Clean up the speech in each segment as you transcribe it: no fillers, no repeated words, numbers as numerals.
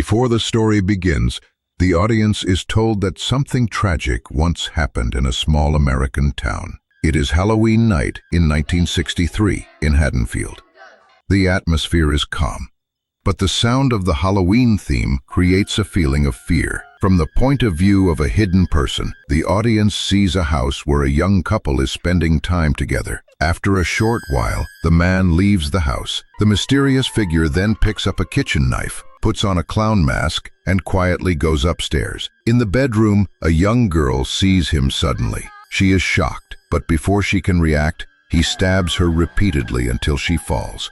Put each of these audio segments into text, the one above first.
Before the story begins, the audience is told that something tragic once happened in a small American town. It is Halloween night in 1963 in Haddonfield. The atmosphere is calm, but the sound of the Halloween theme creates a feeling of fear. From the point of view of a hidden person, the audience sees a house where a young couple is spending time together. After a short while, the man leaves the house. The mysterious figure then picks up a kitchen knife, puts on a clown mask, and quietly goes upstairs. In the bedroom, a young girl sees him suddenly. She is shocked, but before she can react, he stabs her repeatedly until she falls.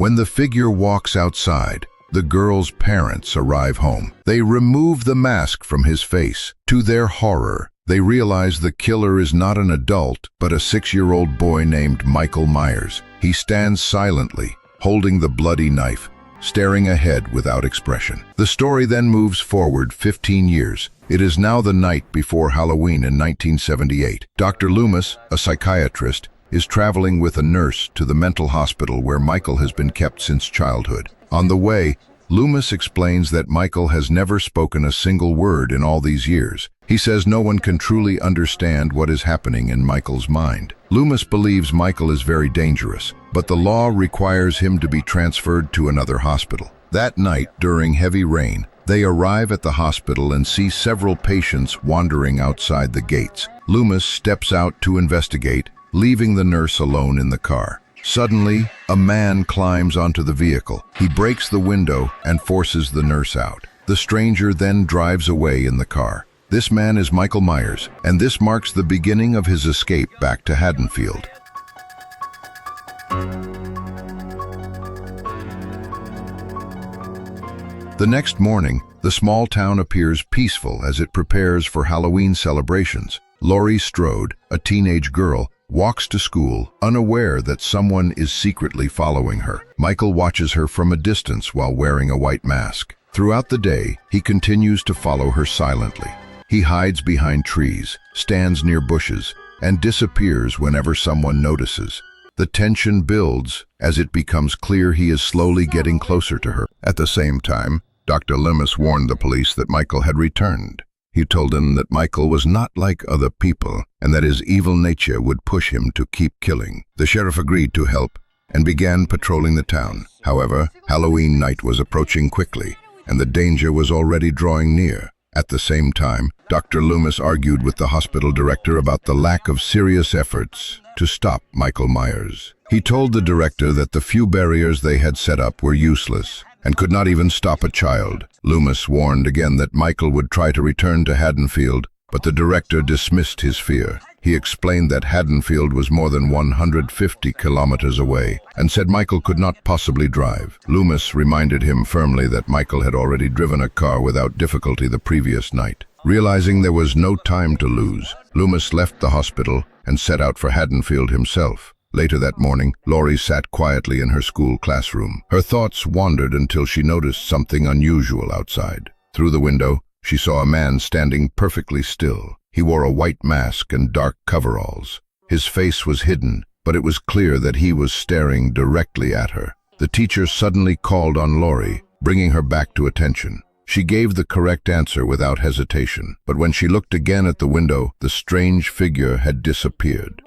When the figure walks outside, the girl's parents arrive home. They remove the mask from his face. To their horror, they realize the killer is not an adult, but a 6-year-old boy named Michael Myers. He stands silently, holding the bloody knife, staring ahead without expression. The story then moves forward 15 years. It is now the night before Halloween in 1978. Dr. Loomis, a psychiatrist, is traveling with a nurse to the mental hospital where Michael has been kept since childhood. On the way, Loomis explains that Michael has never spoken a single word in all these years. He says no one can truly understand what is happening in Michael's mind. Loomis believes Michael is very dangerous, but the law requires him to be transferred to another hospital. That night, during heavy rain, they arrive at the hospital and see several patients wandering outside the gates. Loomis steps out to investigate, leaving the nurse alone in the car. Suddenly, a man climbs onto the vehicle. He breaks the window and forces the nurse out. The stranger then drives away in the car. This man is Michael Myers, and this marks the beginning of his escape back to Haddonfield. The next morning, the small town appears peaceful as it prepares for Halloween celebrations. Laurie Strode, a teenage girl, walks to school, unaware that someone is secretly following her. Michael watches her from a distance while wearing a white mask. Throughout the day, he continues to follow her silently. He hides behind trees, stands near bushes, and disappears whenever someone notices. The tension builds as it becomes clear he is slowly getting closer to her. At the same time, Dr. Loomis warned the police that Michael had returned. He told them that Michael was not like other people and that his evil nature would push him to keep killing. The sheriff agreed to help and began patrolling the town. However, Halloween night was approaching quickly and the danger was already drawing near. At the same time, Dr. Loomis argued with the hospital director about the lack of serious efforts to stop Michael Myers. He told the director that the few barriers they had set up were useless and could not even stop a child. Loomis warned again that Michael would try to return to Haddonfield, but the director dismissed his fear. He explained that Haddonfield was more than 150 kilometers away and said Michael could not possibly drive. Loomis reminded him firmly that Michael had already driven a car without difficulty the previous night. Realizing there was no time to lose, Loomis left the hospital and set out for Haddonfield himself. Later that morning, Laurie sat quietly in her school classroom. Her thoughts wandered until she noticed something unusual outside. Through the window, she saw a man standing perfectly still. He wore a white mask and dark coveralls. His face was hidden, but it was clear that he was staring directly at her. The teacher suddenly called on Laurie, bringing her back to attention. She gave the correct answer without hesitation, but when she looked again at the window, the strange figure had disappeared.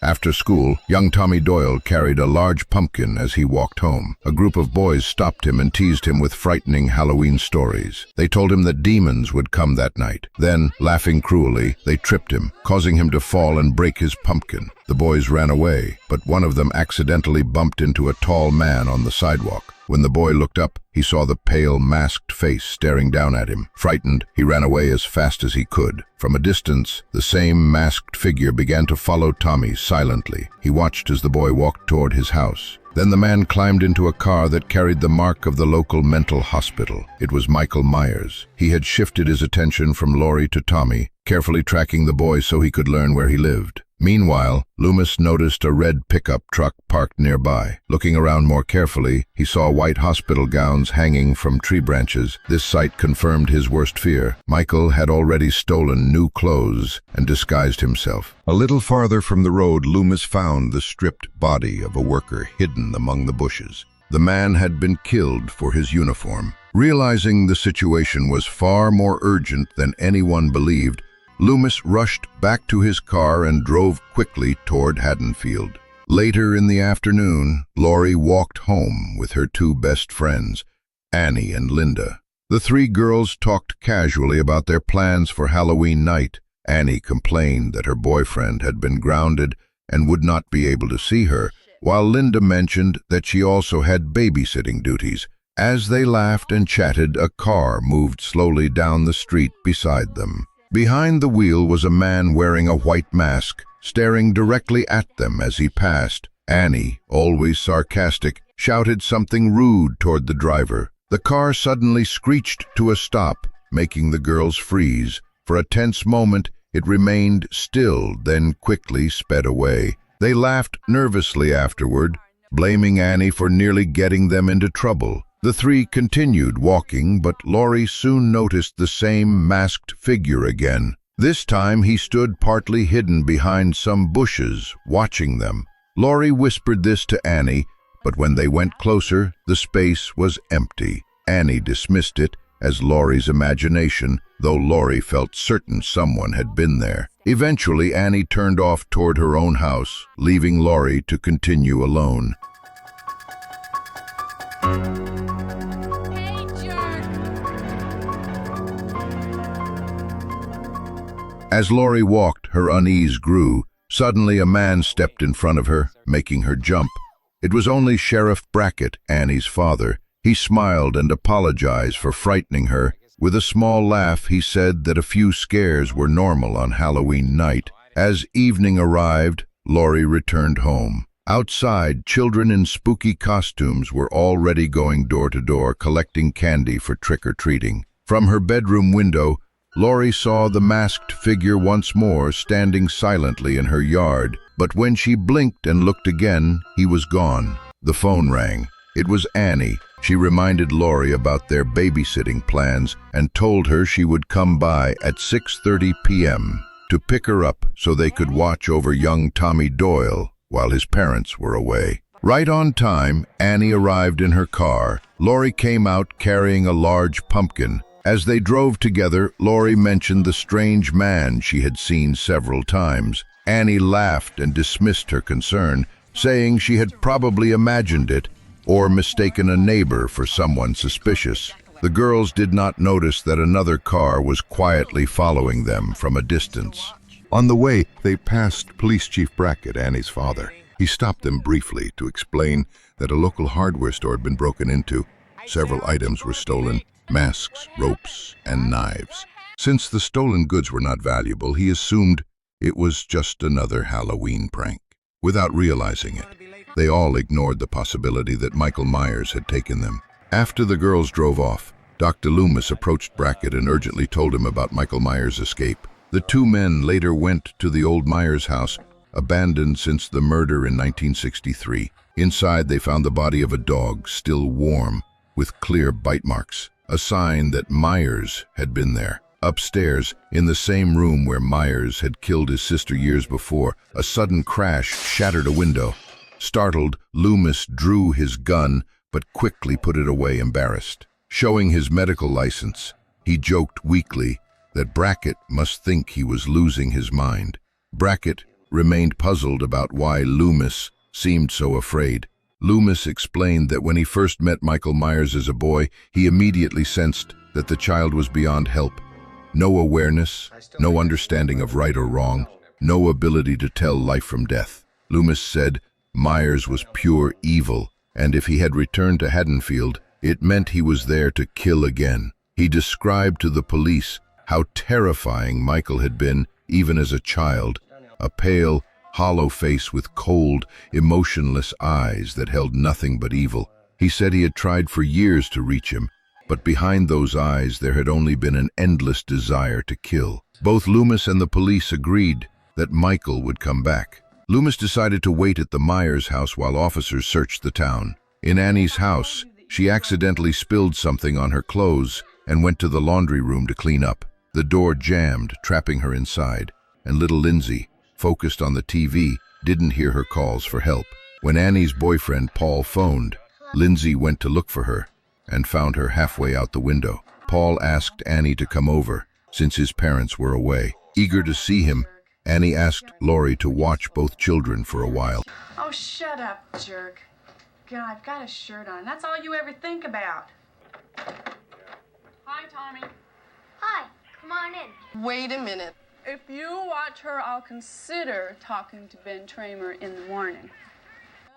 After school, young Tommy Doyle carried a large pumpkin as he walked home. A group of boys stopped him and teased him with frightening Halloween stories. They told him that demons would come that night. Then, laughing cruelly, they tripped him, causing him to fall and break his pumpkin. The boys ran away, but one of them accidentally bumped into a tall man on the sidewalk. When the boy looked up, he saw the pale, masked face staring down at him. Frightened, he ran away as fast as he could. From a distance, the same masked figure began to follow Tommy silently. He watched as the boy walked toward his house. Then the man climbed into a car that carried the mark of the local mental hospital. It was Michael Myers. He had shifted his attention from Laurie to Tommy, carefully tracking the boy so he could learn where he lived. Meanwhile, Loomis noticed a red pickup truck parked nearby. Looking around more carefully, he saw white hospital gowns hanging from tree branches. This sight confirmed his worst fear. Michael had already stolen new clothes and disguised himself. A little farther from the road, Loomis found the stripped body of a worker hidden among the bushes. The man had been killed for his uniform. Realizing the situation was far more urgent than anyone believed, Loomis rushed back to his car and drove quickly toward Haddonfield. Later in the afternoon, Laurie walked home with her two best friends, Annie and Linda. The three girls talked casually about their plans for Halloween night. Annie complained that her boyfriend had been grounded and would not be able to see her, while Linda mentioned that she also had babysitting duties. As they laughed and chatted, a car moved slowly down the street beside them. Behind the wheel was a man wearing a white mask, staring directly at them as he passed. Annie, always sarcastic, shouted something rude toward the driver. The car suddenly screeched to a stop, making the girls freeze. For a tense moment, it remained still, then quickly sped away. They laughed nervously afterward, blaming Annie for nearly getting them into trouble. The three continued walking, but Laurie soon noticed the same masked figure again. This time he stood partly hidden behind some bushes, watching them. Laurie whispered this to Annie, but when they went closer, the space was empty. Annie dismissed it as Laurie's imagination, though Laurie felt certain someone had been there. Eventually, Annie turned off toward her own house, leaving Laurie to continue alone. As Laurie walked, her unease grew. Suddenly, a man stepped in front of her, making her jump. It was only Sheriff Brackett, Annie's father. He smiled and apologized for frightening her. With a small laugh, he said that a few scares were normal on Halloween night. As evening arrived, Laurie returned home. Outside, children in spooky costumes were already going door to door, collecting candy for trick-or-treating. From her bedroom window, Laurie saw the masked figure once more, standing silently in her yard. But when she blinked and looked again, he was gone. The phone rang. It was Annie. She reminded Laurie about their babysitting plans and told her she would come by at 6:30 p.m. to pick her up so they could watch over young Tommy Doyle while his parents were away. Right on time, Annie arrived in her car. Laurie came out carrying a large pumpkin. As they drove together, Laurie mentioned the strange man she had seen several times. Annie laughed and dismissed her concern, saying she had probably imagined it or mistaken a neighbor for someone suspicious. The girls did not notice that another car was quietly following them from a distance. On the way, they passed Police Chief Brackett, Annie's father. He stopped them briefly to explain that a local hardware store had been broken into. Several items were stolen: masks, ropes, and knives. Since the stolen goods were not valuable, he assumed it was just another Halloween prank. Without realizing it, they all ignored the possibility that Michael Myers had taken them. After the girls drove off, Dr. Loomis approached Brackett and urgently told him about Michael Myers' escape. The two men later went to the old Myers house, abandoned since the murder in 1963. Inside, they found the body of a dog, still warm, with clear bite marks, a sign that Myers had been there. Upstairs, in the same room where Myers had killed his sister years before, a sudden crash shattered a window. Startled, Loomis drew his gun, but quickly put it away, embarrassed. Showing his medical license, he joked weakly that Brackett must think he was losing his mind. Brackett remained puzzled about why Loomis seemed so afraid. Loomis explained that when he first met Michael Myers as a boy, he immediately sensed that the child was beyond help. No awareness, no understanding of right or wrong, no ability to tell life from death. Loomis said Myers was pure evil, and if he had returned to Haddonfield, it meant he was there to kill again. He described to the police how terrifying Michael had been, even as a child, a pale, hollow face with cold, emotionless eyes that held nothing but evil. He said he had tried for years to reach him, but behind those eyes there had only been an endless desire to kill. Both Loomis and the police agreed that Michael would come back. Loomis decided to wait at the Myers house while officers searched the town. In Annie's house, she accidentally spilled something on her clothes and went to the laundry room to clean up. The door jammed, trapping her inside, and little Lindsay, focused on the TV, didn't hear her calls for help. When Annie's boyfriend, Paul, phoned, Lindsay went to look for her and found her halfway out the window. Paul asked Annie to come over, since his parents were away. Eager to see him, Annie asked Laurie to watch both children for a while. Oh, shut up, jerk. God, I've got a shirt on. That's all you ever think about. Hi, Tommy. Hi, come on in. Wait a minute. If you watch her, I'll consider talking to Ben Tramer in the morning.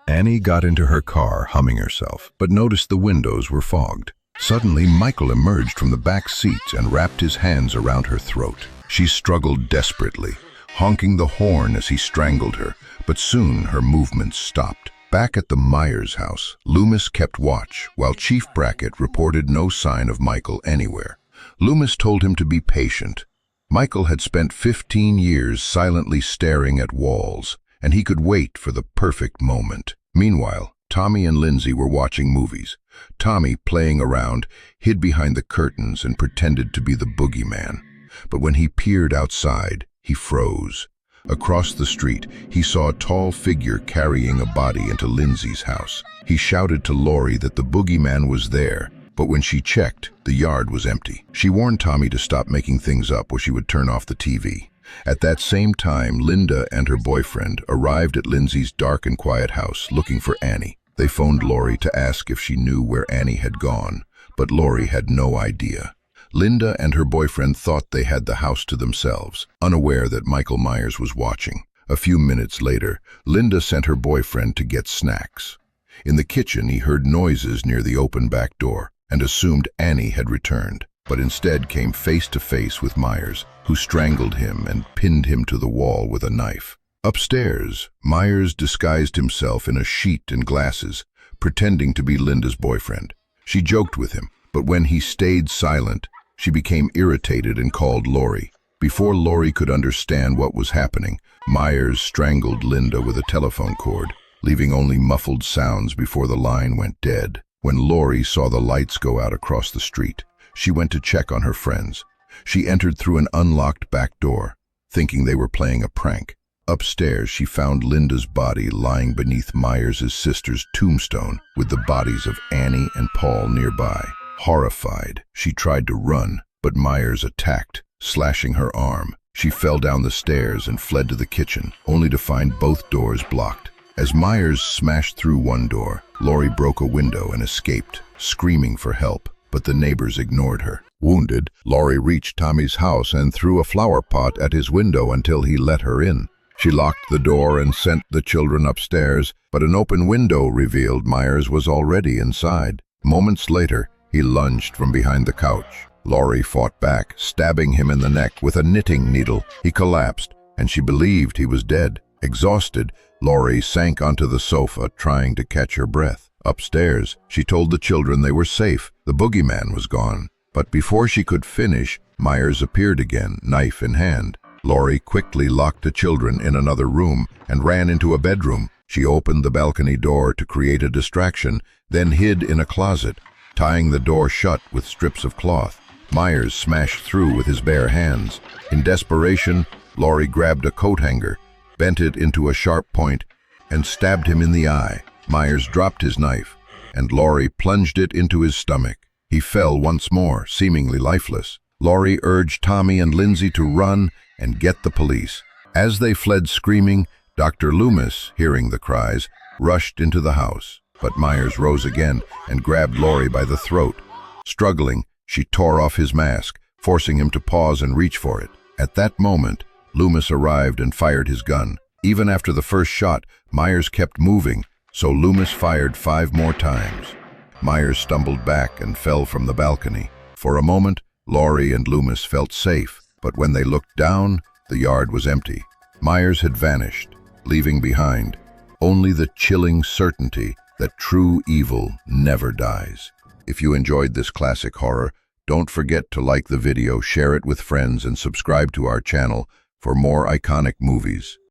Annie got into her car, humming herself, but noticed the windows were fogged. Suddenly, Michael emerged from the back seats and wrapped his hands around her throat. She struggled desperately, honking the horn as he strangled her, but soon her movements stopped. Back at the Myers house, Loomis kept watch, while Chief Brackett reported no sign of Michael anywhere. Loomis told him to be patient. Michael had spent 15 years silently staring at walls, and he could wait for the perfect moment. Meanwhile, Tommy and Lindsay were watching movies. Tommy, playing around, hid behind the curtains and pretended to be the boogeyman. But when he peered outside, he froze. Across the street, he saw a tall figure carrying a body into Lindsay's house. He shouted to Laurie that the boogeyman was there, but when she checked, the yard was empty. She warned Tommy to stop making things up or she would turn off the TV. At that same time, Linda and her boyfriend arrived at Lindsay's dark and quiet house looking for Annie. They phoned Laurie to ask if she knew where Annie had gone, but Laurie had no idea. Linda and her boyfriend thought they had the house to themselves, unaware that Michael Myers was watching. A few minutes later, Linda sent her boyfriend to get snacks. In the kitchen, he heard noises near the open back door and assumed Annie had returned, but instead came face to face with Myers, who strangled him and pinned him to the wall with a knife. Upstairs, Myers disguised himself in a sheet and glasses, pretending to be Linda's boyfriend. She joked with him, but when he stayed silent, she became irritated and called Laurie. Before Laurie could understand what was happening, Myers strangled Linda with a telephone cord, leaving only muffled sounds before the line went dead. When Laurie saw the lights go out across the street, she went to check on her friends. She entered through an unlocked back door, thinking they were playing a prank. Upstairs, she found Linda's body lying beneath Myers' sister's tombstone, with the bodies of Annie and Paul nearby. Horrified, she tried to run, but Myers attacked, slashing her arm. She fell down the stairs and fled to the kitchen, only to find both doors blocked. As Myers smashed through one door, Laurie broke a window and escaped, screaming for help, but the neighbors ignored her. Wounded, Laurie reached Tommy's house and threw a flower pot at his window until he let her in. She locked the door and sent the children upstairs, but an open window revealed Myers was already inside. Moments later, he lunged from behind the couch. Laurie fought back, stabbing him in the neck with a knitting needle. He collapsed, and she believed he was dead. Exhausted, Laurie sank onto the sofa, trying to catch her breath. Upstairs, she told the children they were safe. The boogeyman was gone. But before she could finish, Myers appeared again, knife in hand. Laurie quickly locked the children in another room and ran into a bedroom. She opened the balcony door to create a distraction, then hid in a closet, tying the door shut with strips of cloth. Myers smashed through with his bare hands. In desperation, Laurie grabbed a coat hanger, bent it into a sharp point, and stabbed him in the eye. Myers dropped his knife, and Laurie plunged it into his stomach. He fell once more, seemingly lifeless. Laurie urged Tommy and Lindsay to run and get the police. As they fled screaming, Dr. Loomis, hearing the cries, rushed into the house. But Myers rose again and grabbed Laurie by the throat. Struggling, she tore off his mask, forcing him to pause and reach for it. At that moment, Loomis arrived and fired his gun. Even after the first shot, Myers kept moving, so Loomis fired 5 more times. Myers stumbled back and fell from the balcony. For a moment, Laurie and Loomis felt safe, but when they looked down, the yard was empty. Myers had vanished, leaving behind only the chilling certainty that true evil never dies. If you enjoyed this classic horror, don't forget to like the video, share it with friends, and subscribe to our channel for more iconic movies.